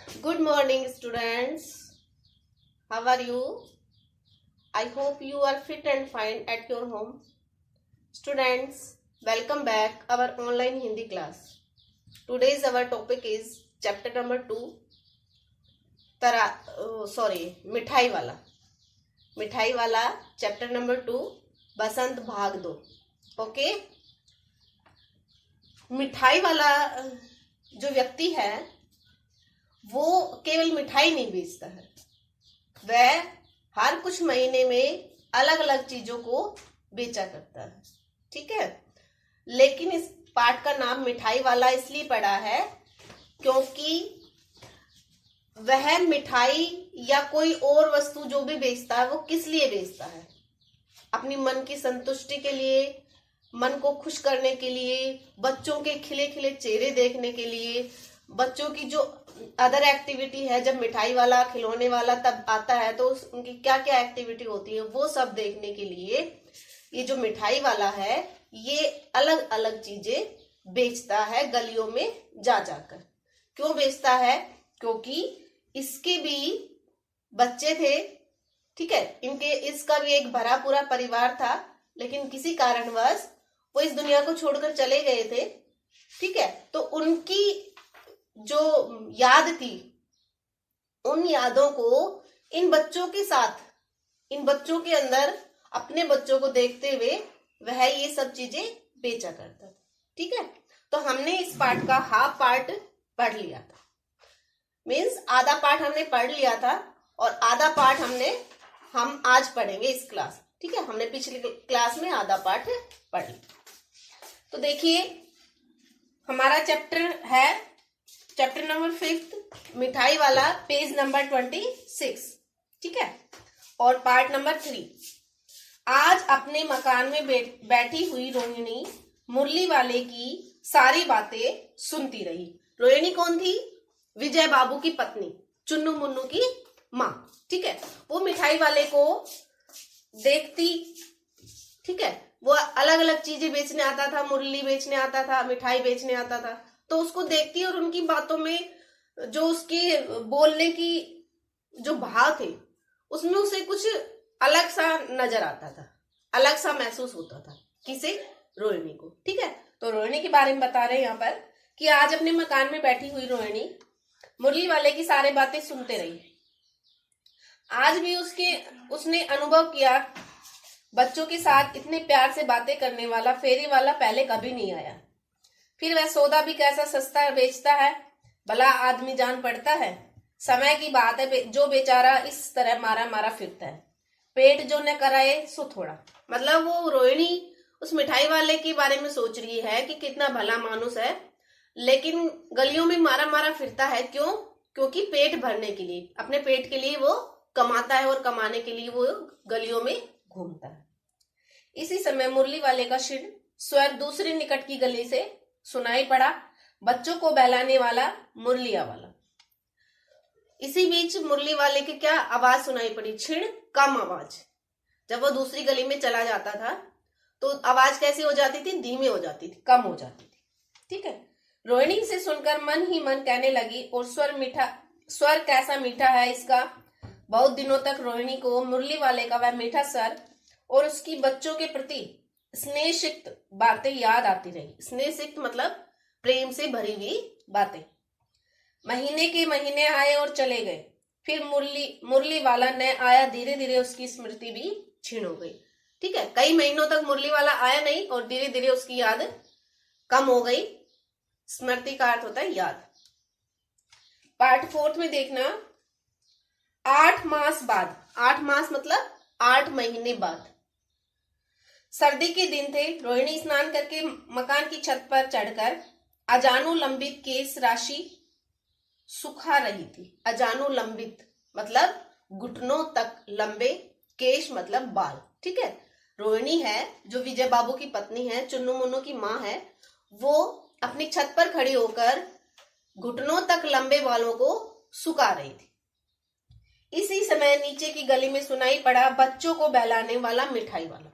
Good morning, students. How are you? I hope you are fit and fine at your home. Students, welcome back our online Hindi class. Today's our topic is chapter number 2. मिठाई वाला chapter number 2 बसंत भाग 2. Okay. मिठाई वाला जो व्यक्ति है वो केवल मिठाई नहीं बेचता है, वह हर कुछ महीने में अलग अलग चीजों को बेचा करता है. ठीक है. लेकिन इस पाठ का नाम मिठाई वाला इसलिए पड़ा है क्योंकि वह मिठाई या कोई और वस्तु जो भी बेचता है वो किस लिए बेचता है? अपनी मन की संतुष्टि के लिए, मन को खुश करने के लिए, बच्चों के खिले खिले चेहरे देखने के लिए, बच्चों की जो अदर एक्टिविटी है, जब मिठाई वाला खिलौने वाला तब आता है तो उनकी क्या क्या एक्टिविटी होती है वो सब देखने के लिए ये जो मिठाई वाला है ये अलग अलग चीजें बेचता है गलियों में जा जाकर. क्यों बेचता है? क्योंकि इसके भी बच्चे थे. ठीक है. इसका भी एक भरा पूरा परिवार था, लेकिन किसी कारणवश वो इस दुनिया को छोड़कर चले गए थे. ठीक है. तो उनकी जो याद थी, उन यादों को इन बच्चों के साथ, इन बच्चों के अंदर अपने बच्चों को देखते हुए वह ये सब चीजें बेचा करता था. ठीक है. तो हमने इस पाठ का हाफ पार्ट पढ़ लिया था, मीन्स आधा पार्ट हमने पढ़ लिया था और आधा पार्ट हम आज पढ़ेंगे इस क्लास. ठीक है. हमने पिछली क्लास में आधा पार्ट पढ़ लिया. तो देखिए हमारा चैप्टर नंबर 5 मिठाई वाला, पेज नंबर 26. ठीक है. और पार्ट नंबर 3. आज अपने मकान में बैठी हुई रोहिणी मुरली वाले की सारी बातें सुनती रही. रोहिणी कौन थी? विजय बाबू की पत्नी, चुन्नू मुन्नू की माँ. ठीक है. वो मिठाई वाले को देखती. ठीक है. वो अलग अलग चीजें बेचने आता था, मुरली बेचने आता था, मिठाई बेचने आता था. तो उसको देखती और उनकी बातों में जो उसके बोलने की जो भाव थे उसमें उसे कुछ अलग सा नजर आता था, अलग सा महसूस होता था. किसे? रोहिणी को. ठीक है. तो रोहिणी के बारे में बता रहे हैं यहाँ पर कि आज अपने मकान में बैठी हुई रोहिणी मुरली वाले की सारी बातें सुनते रही. आज भी उसने अनुभव किया बच्चों के साथ इतने प्यार से बातें करने वाला फेरी वाला पहले कभी नहीं आया. फिर वह सौदा भी कैसा सस्ता बेचता है, भला आदमी जान पड़ता है. समय की बात है, जो बेचारा इस तरह मारा मारा फिरता है, पेट जो न कराए सो थोड़ा. मतलब वो रोहिणी उस मिठाई वाले के बारे में सोच रही है कि कितना भला मानुस है, लेकिन गलियों में मारा मारा फिरता है. क्यों? क्योंकि पेट भरने के लिए, अपने पेट के लिए वो कमाता है और कमाने के लिए वो गलियों में घूमता है. इसी समय मुरली वाले का क्षीण स्वर दूसरी निकट की गली से सुनाई पड़ा, बच्चों को बहलाने वाला मुरलिया वाला. इसी बीच मुरली वाले की क्या आवाज सुनाई पड़ी? क्षीण, कम आवाज. जब वो दूसरी गली में चला जाता था तो आवाज कैसी हो जाती थी? धीमी हो जाती थी, कम हो जाती थी. ठीक है. रोहिणी से सुनकर मन ही मन कहने लगी, और स्वर कैसा मीठा है इसका. बहुत दिनों तक रोहिणी को मुरली वाले का वह मीठा स्वर और उसकी बच्चों के प्रति स्नेहसिक्त बातें याद आती रही. स्नेहसिक्त मतलब प्रेम से भरी हुई बातें. महीने के महीने आए और चले गए, फिर मुरली वाला न आया. धीरे धीरे उसकी स्मृति भी क्षीण हो गई. ठीक है. कई महीनों तक मुरली वाला आया नहीं और धीरे धीरे उसकी याद कम हो गई. स्मृति का अर्थ होता है याद. पार्ट 4 में देखना, 8 मास बाद. 8 मास मतलब 8 महीने बाद. सर्दी के दिन थे. रोहिणी स्नान करके मकान की छत पर चढ़कर अजानु लंबित केश राशि सुखा रही थी. अजानु लंबित मतलब घुटनों तक लंबे, केश मतलब बाल. ठीक है. रोहिणी है जो विजय बाबू की पत्नी है, चुन्नू मुन्नू की माँ है, वो अपनी छत पर खड़ी होकर घुटनों तक लंबे बालों को सुखा रही थी. इसी समय नीचे की गली में सुनाई पड़ा बच्चों को बहलाने वाला मिठाई वाला.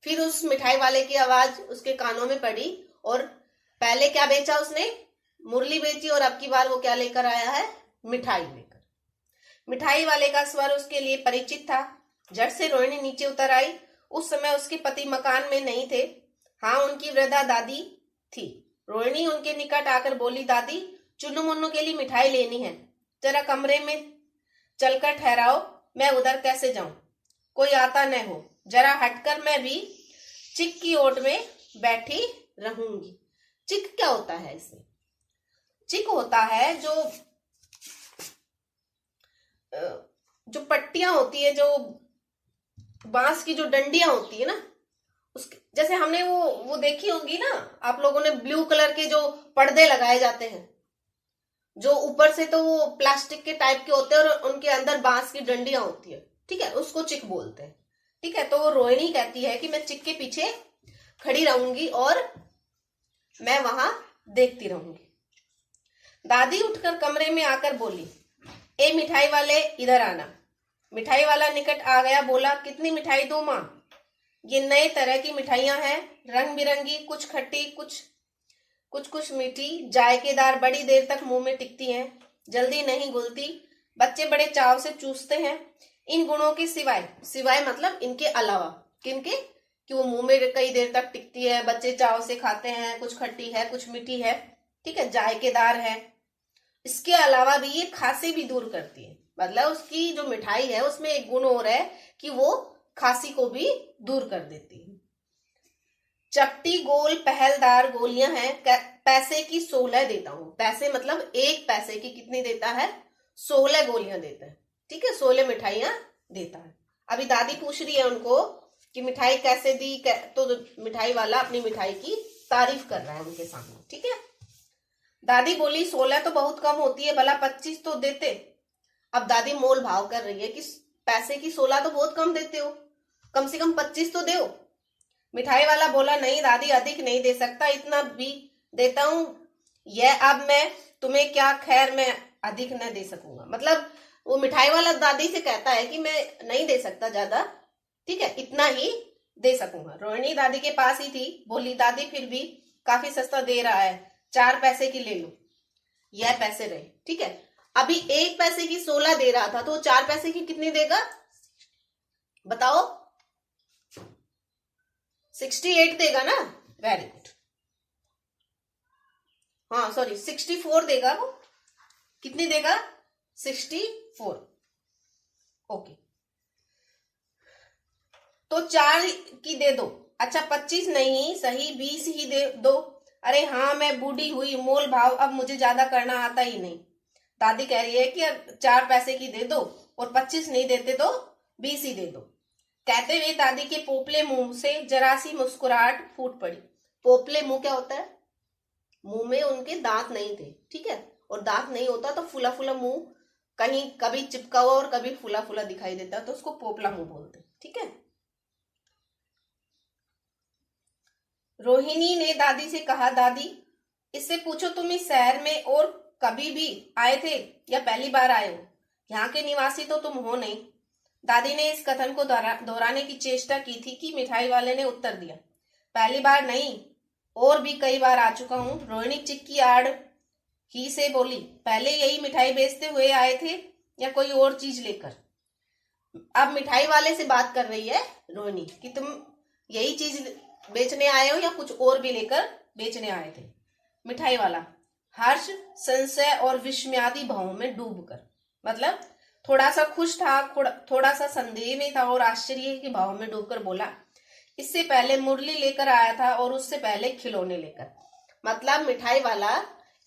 फिर उस मिठाई वाले की आवाज उसके कानों में पड़ी और पहले क्या बेचा उसने? मुरली बेची और अब की बार वो क्या लेकर आया है? मिठाई लेकर। मिठाई वाले का स्वर उसके लिए परिचित था। झट से रोहिणी नीचे उतर आई। उस समय उसके पति मकान में नहीं थे। हाँ, उनकी वृद्धा दादी थी। रोहिणी उनके निकट आकर बोली, दादी, चुन्नू मुन्नू के लिए मिठाई लेनी है, जरा कमरे में चलकर ठहराओ, मैं उधर कैसे जाऊं, कोई आता न हो, जरा हटकर मैं भी चिक की ओट में बैठी रहूंगी। चिक क्या होता है? इसे चिक होता है जो पट्टियां होती है, जो बांस की जो डंडियां होती है ना, उसके जैसे हमने वो देखी होगी ना आप लोगों ने, ब्लू कलर के जो पर्दे लगाए जाते हैं, जो ऊपर से तो वो प्लास्टिक के टाइप के होते हैं और उनके अंदर बांस की डंडियां होती है, ठीक है, उसको चिक बोलते हैं। ठीक है, तो रोहिणी कहती है कि मैं चिक के पीछे खड़ी रहूंगी और मैं वहां देखती रहूंगी। दादी उठकर कमरे में आकर बोली, ए मिठाई वाले, इधर आना। मिठाई वाला निकट आ गया, बोला, कितनी मिठाई दूं मां? ये नए तरह की मिठाइयां हैं, रंग बिरंगी, कुछ खट्टी, कुछ मीठी, जायकेदार, बड़ी देर तक मुंह में टिकती हैं, जल्दी नहीं घुलती, बच्चे बड़े चाव से चूसते हैं। इन गुणों के सिवाय मतलब इनके अलावा, किनके? कि वो मुंह में कई देर तक टिकती है, बच्चे चाव से खाते हैं, कुछ खट्टी है, कुछ मीठी है, ठीक है, जायकेदार है। इसके अलावा भी ये खांसी भी दूर करती है। मतलब उसकी जो मिठाई है उसमें एक गुण और है कि वो खांसी को भी दूर कर देती है। चपटी गोल पहलदार गोलियां हैं, पैसे की 16 देता हूं। पैसे मतलब एक पैसे की कितनी देता है? 16 गोलियां देता है। ठीक है, 16 मिठाइयां देता है। अभी दादी पूछ रही है उनको कि मिठाई कैसे दी, तो मिठाई वाला अपनी मिठाई की तारीफ कर रहा है उनके सामने। ठीक है, दादी बोली, 16 तो बहुत कम होती है, भला 25 तो देते। अब दादी मोल भाव कर रही है कि पैसे की 16 तो बहुत कम देते हो, कम से कम 25 तो दो। मिठाई वाला बोला, नहीं दादी, अधिक नहीं दे सकता, इतना भी देता हूं। यह अब मैं तुम्हें क्या, खैर मैं अधिक न दे सकूंगा। मतलब वो मिठाई वाला दादी से कहता है कि मैं नहीं दे सकता ज्यादा, ठीक है, इतना ही दे सकूंगा। रोहिणी दादी के पास ही थी, बोली, दादी फिर भी काफी सस्ता दे रहा है, 4 पैसे की ले लो। यह पैसे रहे, ठीक है। अभी 1 पैसे की 16 दे रहा था, तो 4 पैसे की कितनी देगा बताओ? 68 देगा ना। Very good. हाँ सॉरी, 64 देगा वो। कितनी देगा? 64। ओके, तो 4 की दे दो। अच्छा 25 नहीं, सही 20 ही दे दो। अरे हाँ, मैं बूढ़ी हुई, मोल भाव अब मुझे ज्यादा करना आता ही नहीं। दादी कह रही है कि 4 पैसे की दे दो, और 25 नहीं देते तो 20 ही दे दो। कहते हुए दादी के पोपले मुंह से जरा सी मुस्कुराहट फूट पड़ी। पोपले मुंह क्या होता है? मुंह में उनके दांत नहीं थे, ठीक है, और दांत नहीं होता तो फूला फूला मुंह, कहीं कभी चिपका हुआ और कभी फूला फूला दिखाई देता, तो उसको पोपला मुंह बोलते हैं। ठीक है, रोहिणी ने दादी से कहा, दादी इससे पूछो तुम इस शहर में और कभी भी आए थे या पहली बार आए हो? यहाँ के निवासी तो तुम हो नहीं। दादी ने इस कथन को दोहराने की चेष्टा की थी कि मिठाई वाले ने उत्तर दिया, पहली बार नहीं, और भी कई बार आ चुका हूं। रोहिणी चिक की आड़ ही से बोली, पहले यही मिठाई बेचते हुए आए थे या कोई और चीज लेकर? अब मिठाई वाले से बात कर रही है रोहिणी कि तुम यही चीज बेचने आए हो या कुछ और भी लेकर बेचने आए थे? मिठाई वाला हर्ष, संशय और विस्मयादि भावों में डूबकर, मतलब थोड़ा सा खुश था, थोड़ा सा संदेह में था और आश्चर्य के भाव में डूबकर बोला, इससे पहले मुरली लेकर आया था और उससे पहले खिलौने लेकर। मतलब मिठाई वाला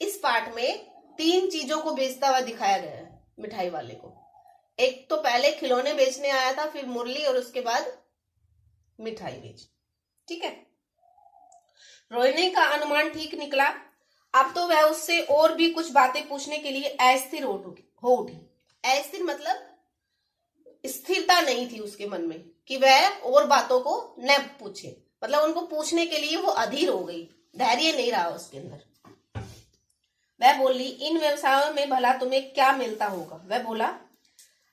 इस पाठ में 3 चीजों को बेचता हुआ दिखाया गया है मिठाई वाले को। एक तो पहले खिलौने बेचने आया था, फिर मुरली, और उसके बाद मिठाई बेच। ठीक है, रोहिणी का अनुमान ठीक निकला। अब तो वह उससे और भी कुछ बातें पूछने के लिए अस्थिर हो उठी। अस्थिर मतलब स्थिरता नहीं थी उसके मन में कि वह और बातों को न पूछे, मतलब उनको पूछने के लिए वो अधीर हो गई, धैर्य नहीं रहा उसके अंदर। वह बोली, इन व्यवसायों में भला तुम्हें क्या मिलता होगा? वह बोला,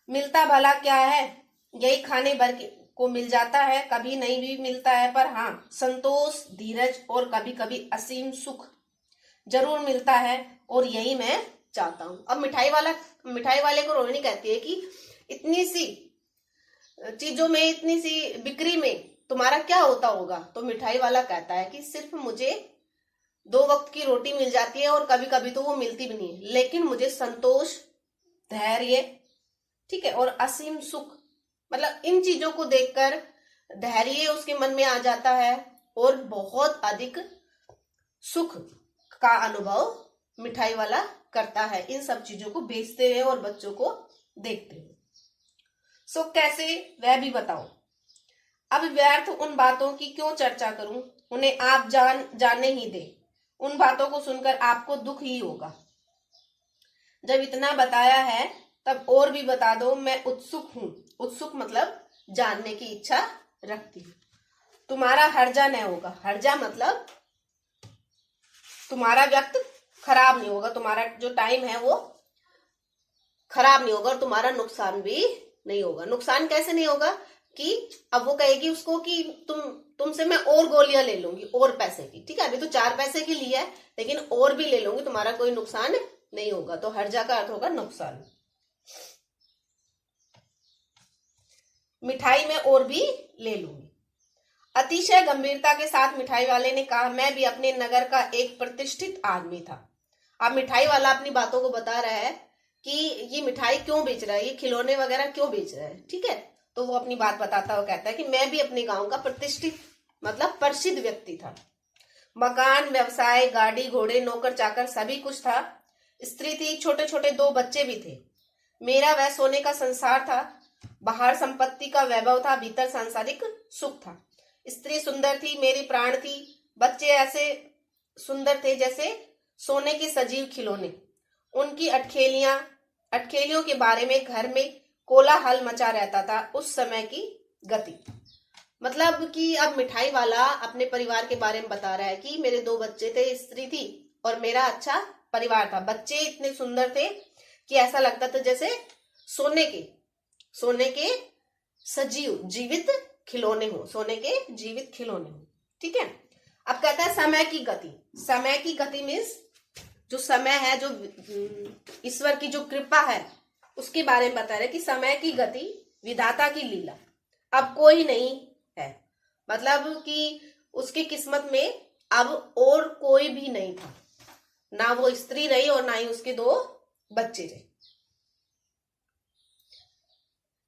मिलता भला क्या है, यही खाने भर को मिल जाता है, कभी नहीं भी मिलता है, पर हाँ संतोष, धीरज और कभी कभी असीम सुख जरूर मिलता है, और यही मैं चाहता हूं। अब मिठाई वाले को रोहिणी कहती है कि इतनी सी चीजों में, इतनी सी बिक्री में तुम्हारा क्या होता होगा? तो मिठाई वाला कहता है कि सिर्फ मुझे 2 वक्त की रोटी मिल जाती है और कभी कभी तो वो मिलती भी नहीं है, लेकिन मुझे संतोष, धैर्य, ठीक है, और असीम सुख, मतलब इन चीजों को देखकर धैर्य उसके मन में आ जाता है और बहुत अधिक सुख का अनुभव मिठाई वाला करता है इन सब चीजों को बेचते हुए और बच्चों को देखते हुए। सो कैसे, वह भी बताओ। अब व्यर्थ उन बातों की क्यों चर्चा करूं, उन्हें आप जाने ही दे। उन बातों को सुनकर आपको दुख ही होगा। जब इतना बताया है तब और भी बता दो, मैं उत्सुक हूं। उत्सुक मतलब जानने की इच्छा रखती हूं। तुम्हारा हर्जा नहीं होगा। हर्जा मतलब तुम्हारा वक्त खराब नहीं होगा, तुम्हारा जो टाइम है वो खराब नहीं होगा और तुम्हारा नुकसान भी नहीं होगा। नुकसान कैसे नहीं होगा कि अब वो कहेगी उसको कि तुमसे मैं और गोलियां ले लूंगी और पैसे की, ठीक है, अभी तो 4 पैसे की लिया है लेकिन और भी ले लूंगी, तुम्हारा कोई नुकसान नहीं होगा। तो हर्जा का अर्थ होगा नुकसान। मिठाई में और भी ले लूंगी। अतिशय गंभीरता के साथ मिठाई वाले ने कहा, मैं भी अपने नगर का एक प्रतिष्ठित आदमी था। अब मिठाई वाला अपनी बातों को बता रहा है कि ये मिठाई क्यों बेच रहा है, ये खिलौने वगैरह क्यों बेच रहा है, ठीक है। तो वो अपनी बात बताता हुआ कहता है कि मैं भी अपने गांव का प्रतिष्ठित मतलब प्रसिद्ध व्यक्ति था। मकान, व्यवसाय, गाड़ी घोड़े, नौकर चाकर सभी कुछ था। स्त्री थी, छोटे छोटे 2 बच्चे भी थे। मेरा वह सोने का संसार था। बाहर संपत्ति का वैभव था, भीतर सांसारिक सुख था। स्त्री सुंदर थी, मेरी प्राण थी। बच्चे ऐसे सुंदर थे जैसे सोने के सजीव खिलौने। उनकी अटखेलियों के बारे में घर में कोलाहल मचा रहता था। उस समय की गति मतलब कि अब मिठाई वाला अपने परिवार के बारे में बता रहा है कि मेरे 2 बच्चे थे, स्त्री थी और मेरा अच्छा परिवार था। बच्चे इतने सुंदर थे कि ऐसा लगता था जैसे सोने के सजीव जीवित खिलौने हो, सोने के जीवित खिलौने हो, ठीक है। अब कहता है समय की गति। समय की गति मीन्स जो समय है, जो ईश्वर की जो कृपा है उसके बारे में बता रहे कि समय की गति, विधाता की लीला, अब कोई नहीं है। मतलब कि उसकी किस्मत में अब और कोई भी नहीं था, ना वो स्त्री रही और ना ही उसके 2 बच्चे रहे।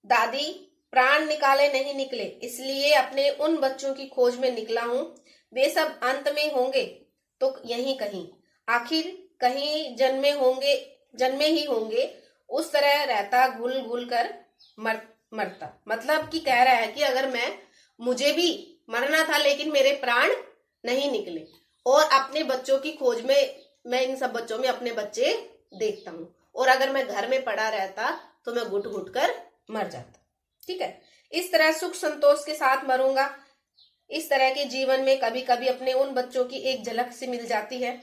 दादी, प्राण निकाले नहीं निकले, इसलिए अपने उन बच्चों की खोज में निकला हूं। वे सब अंत में होंगे तो यहीं कहीं, आखिर कहीं जन्मे ही होंगे। उस तरह रहता घुल घुल कर मरता। मतलब कि कह रहा है कि अगर मुझे भी मरना था लेकिन मेरे प्राण नहीं निकले और अपने बच्चों की खोज में मैं इन सब बच्चों में अपने बच्चे देखता हूं, और अगर मैं घर में पड़ा रहता तो मैं घुट घुट कर मर जाता, ठीक है। इस तरह सुख संतोष के साथ मरूंगा। इस तरह के जीवन में कभी कभी अपने उन बच्चों की एक झलक सी मिल जाती है।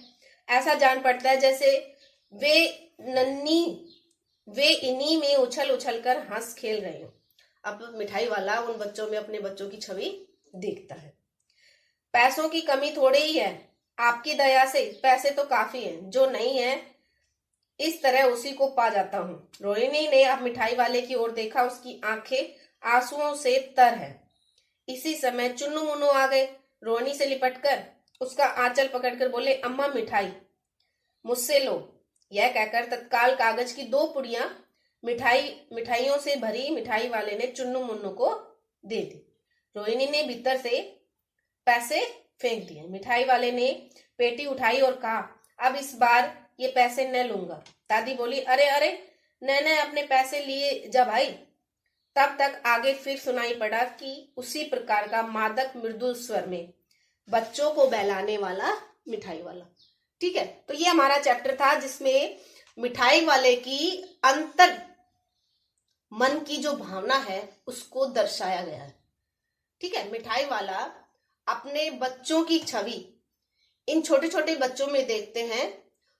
ऐसा जान पड़ता है जैसे वे इन्हीं में उछल उछल कर हंस खेल रहे हो। अब मिठाई वाला उन बच्चों में अपने बच्चों की छवि देखता है। पैसों की कमी थोड़ी ही है, आपकी दया से पैसे तो काफी हैं, जो नहीं है इस तरह उसी को पा जाता हूं। रोहिणी ने अब मिठाई वाले की ओर देखा, उसकी आंखें आंसुओं से तर है। इसी समय चुन्नू मुन्नू आ गए। रोहिणी से लिपटकर उसका आंचल पकड़कर बोले, अम्मा मिठाई मुझसे लो। यह कहकर तत्काल कागज की 2 पुड़ियां मिठाइयों से भरी मिठाई वाले ने चुन्नू मुन्नू को दे दी। रोहिणी ने भीतर से पैसे फेंक दिए। मिठाई वाले ने पेटी उठाई और कहा, अब इस बार ये पैसे न लूंगा। दादी बोली, अरे अरे न अपने पैसे लिए जा भाई। तब तक आगे फिर सुनाई पड़ा कि उसी प्रकार का मादक मृदुल स्वर में बच्चों को बहलाने वाला मिठाई वाला, ठीक है। तो ये हमारा चैप्टर था जिसमें मिठाई वाले की अंतर मन की जो भावना है उसको दर्शाया गया है, ठीक है। मिठाई वाला अपने बच्चों की छवि इन छोटे छोटे बच्चों में देखते हैं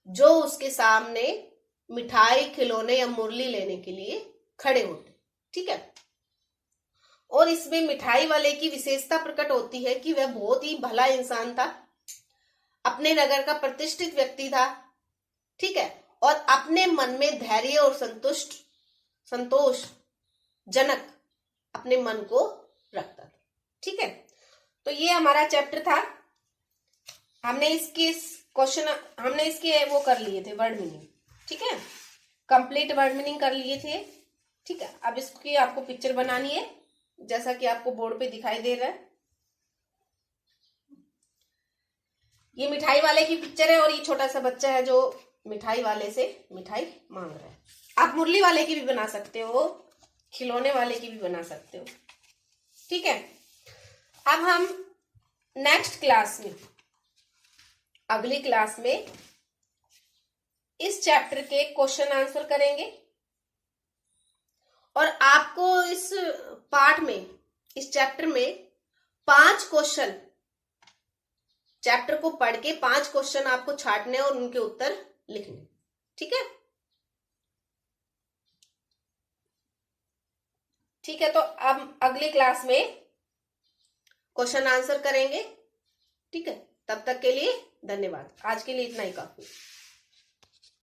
जो उसके सामने मिठाई, खिलौने या मुरली लेने के लिए खड़े होते, ठीक है। और इसमें मिठाई वाले की विशेषता प्रकट होती है कि वह बहुत ही भला इंसान था, अपने नगर का प्रतिष्ठित व्यक्ति था, ठीक है। और अपने मन में धैर्य और संतोषजनक अपने मन को रखता था। ठीक है, तो ये हमारा चैप्टर था। हमने इसके वो कर लिए थे वर्ड मीनिंग। ठीक है, कंप्लीट वर्ड मीनिंग कर लिए थे। ठीक है, अब इसकी आपको पिक्चर बनानी है, जैसा कि आपको बोर्ड पे दिखाई दे रहा है। ये मिठाई वाले की पिक्चर है और ये छोटा सा बच्चा है जो मिठाई वाले से मिठाई मांग रहा है। आप मुरली वाले की भी बना सकते हो, खिलौने वाले की भी बना सकते हो। ठीक है, अब हम नेक्स्ट क्लास में, अगली क्लास में इस चैप्टर के क्वेश्चन आंसर करेंगे और आपको इस पार्ट में, इस चैप्टर में 5 क्वेश्चन, चैप्टर को पढ़ के 5 क्वेश्चन आपको छांटने और उनके उत्तर लिखने। ठीक है, ठीक है, तो अब अगली क्लास में क्वेश्चन आंसर करेंगे। ठीक है, तब तक के लिए धन्यवाद। आज के लिए इतना ही काफी।